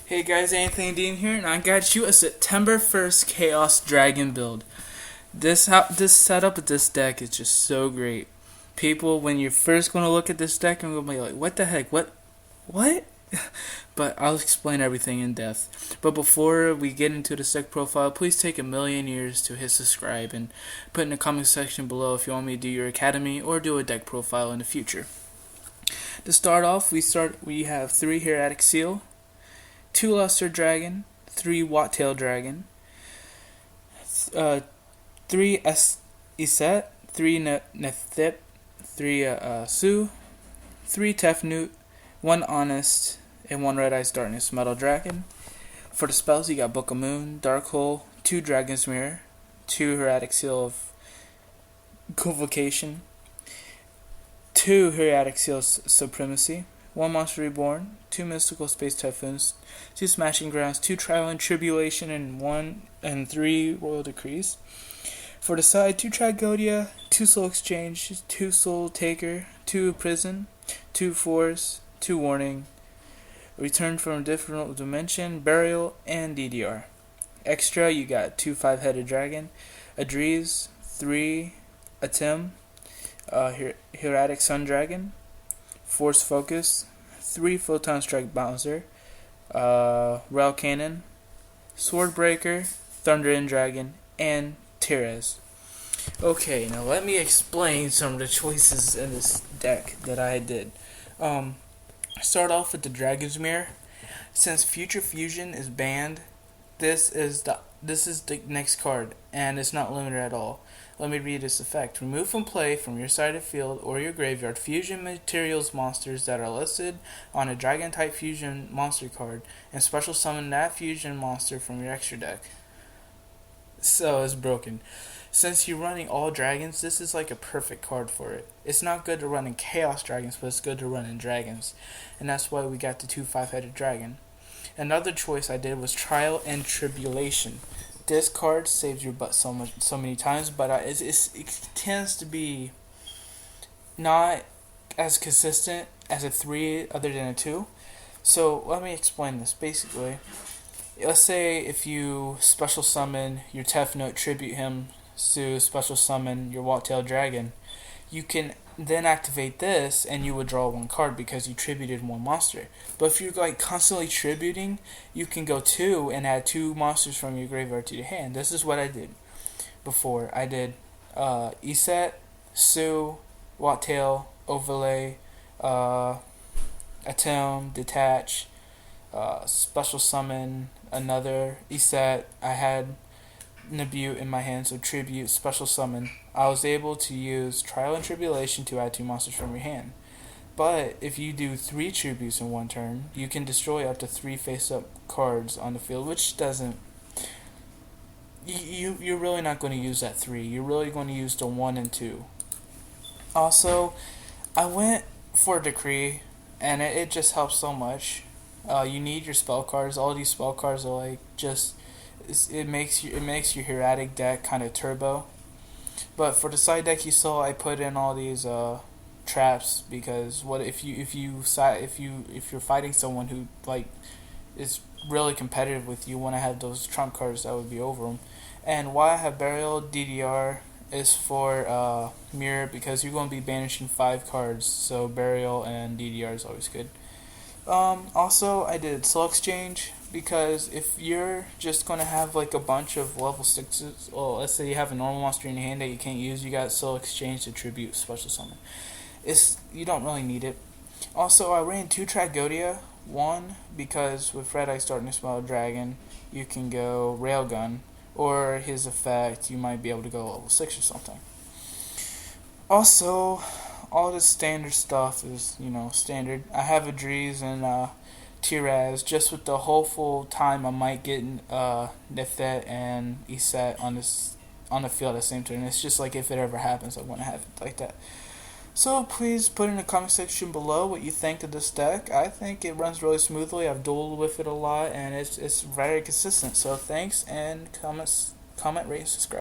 Hey guys, Anthony Dean here, and I got you a September 1st Chaos Dragon build. This setup of this deck is just so great. People, when you're first going to look at this deck, I'm going to be like, what the heck, what? But I'll explain everything in depth. But before we get into the deck profile, please take a million years to hit subscribe and put in the comment section below if you want me to do your academy or do a deck profile in the future. To start off, we have 3 Hieratic Seal, 2 Luster Dragon, 3 Wattail Dragon, 3 Iset, 3 Nethip, 3 Su, 3 Tefnut, 1 Honest, and 1 Red Eyes Darkness Metal Dragon. For the spells, you got Book of Moon, Dark Hole, 2 Dragon's Mirror, 2 Hieratic Seal of Convocation, 2 Hieratic Seal Supremacy, 1 Monster Reborn, 2 Mystical Space Typhoons, 2 Smashing Grounds, 2 Trial and Tribulation, and 3 Royal Decrees. For the side, 2 Tragodia, 2 Soul Exchange, 2 Soul Taker, 2 Prison, 2 Force, 2 Warning, Return from a Different Dimension, Burial, and DDR. Extra, you got 2 5-Headed Dragon, a Drees, 3 Atem, Hieratic Sun Dragon, Force Focus, 3 Photon Strike Bouncer, Rail Cannon, Swordbreaker, Thunder and Dragon, and Tyrez. Okay, now let me explain some of the choices in this deck that I did. Start off with the Dragon's Mirror. Since Future Fusion is banned, this is the next card, and it's not limited at all. Let me read this effect. Remove from play from your sided field or your graveyard fusion materials monsters that are listed on a dragon type fusion monster card and special summon that fusion monster from your extra deck. So it's broken. Since you're running all dragons, this is like a perfect card for it. It's not good to run in Chaos Dragons, but it's good to run in Dragons. And that's why we got the 2 5-Headed Dragon. Another choice I did was Trial and Tribulation. This card saves your butt so many times, but it tends to be not as consistent as a 3 other than a 2. So let me explain this. Basically, let's say if you special summon your Tefnut, tribute him to special summon your Wattail Dragon, you can then activate this and you would draw 1 card because you tributed 1 monster. But if you're like constantly tributing, you can go 2 and add 2 monsters from your graveyard to your hand. This is what I did before. I did Iset, Su, Wattail, Overlay, Atom, Detach, special summon another Iset. I had Nabute in my hand, so tribute, special summon. I was able to use Trial and Tribulation to add 2 monsters from your hand. But if you do 3 tributes in 1 turn, you can destroy up to 3 face-up cards on the field, which doesn't... You're really not going to use that 3. You're really going to use the 1 and 2. Also, I went for Decree, and it just helps so much. You need your spell cards. All these spell cards are like just... It makes your Hieratic deck kind of turbo. But for the side deck you saw, I put in all these traps because what if you're fighting someone who like is really competitive with you, want to have those trump cards that would be over them. And why I have Burial DDR is for Mirror, because you're going to be banishing 5 cards, so Burial and DDR is always good. Also, I did Soul Exchange because if you're just going to have like a bunch of level 6s, well, let's say you have a normal monster in your hand that you can't use, you got Soul Exchange to tribute special summon. You don't really need it. Also, I ran 2 Tragodia. 1, because with Red Eyes Darkness Metal Dragon, you can go Railgun, or his effect, you might be able to go level 6 or something. Also, all the standard stuff is, standard. I have Adrees and Tyrez, just with the hopeful time I might get Nefet and Iset on the field at the same turn. It's just like if it ever happens, I want to have it like that. So please put in the comment section below what you think of this deck. I think it runs really smoothly. I've dueled with it a lot, and it's very consistent. So thanks, and comment, rate, and subscribe.